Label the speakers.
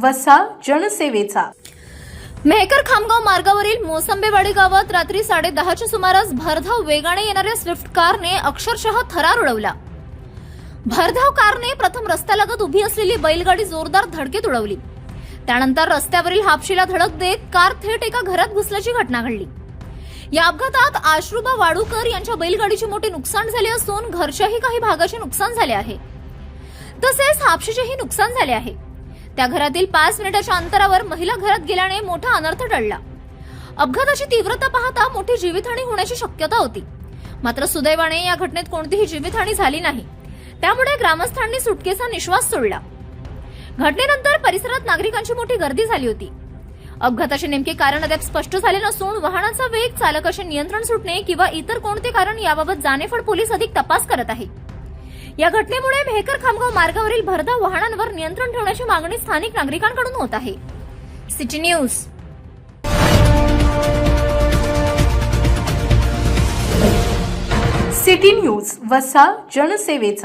Speaker 1: वसा जनसेवेचा।
Speaker 2: मेहकर खामगाव मार्गावरील मोसंबेवाडी गावात रात्री 10:30च्या सुमारास भरधाव वेगाने येणाऱ्या स्विफ्ट कारने अक्षरशः थरार उडवला। भरधाव कारने प्रथम रस्त्यालगत उभी असलेली बैलगाडी जोरदार धडकेत उडवली। त्यानंतर रस्त्यावरील हापशीला धडक देत कार थेट एका घरात घुसल्याची घटना घडली। या अपघातात आश्रुबा वाडूकर यांच्या बैलगाडीचे मोठे नुकसान झाले असून घरच्याही काही भागाचे नुकसान झाले आहे, तसेच हापशीचेही नुकसान झाले आहे। त्या घरातील 5 मिनिटाच्या अंतरावर महिला घरात गेल्याने मोठा अनर्थ टळला। अपघाताची तीव्रता पाहता मोठी जीवितहानी होण्याची शक्यता होती, मात्र सुदैवाने या घटनेत कोणतीही जीवितहानी झाली नाही। त्यामुळे ग्रामस्थांनी सुटकेचा निश्वास सोडला। घटनेनंतर परिसरात नागरिकांची मोठी गर्दी झाली होती। अपघाताचे नेमके कारण अद्याप स्पष्ट झाले नसून वाहनाचा वेग, चालकाचे नियंत्रण सुटणे किंवा इतर कोणते कारण याबाबत जानेफळ पोलीस अधिक तपास करत आहेत। या घटनेमुळे मेहकर खामगाव मार्गावरील भरधाव वाहनांवर नियंत्रण ठेवण्याची मागणी स्थानिक नागरिकांकडून होत आहे। City news.
Speaker 1: सिटी न्यूज वसा जनसेवेचा।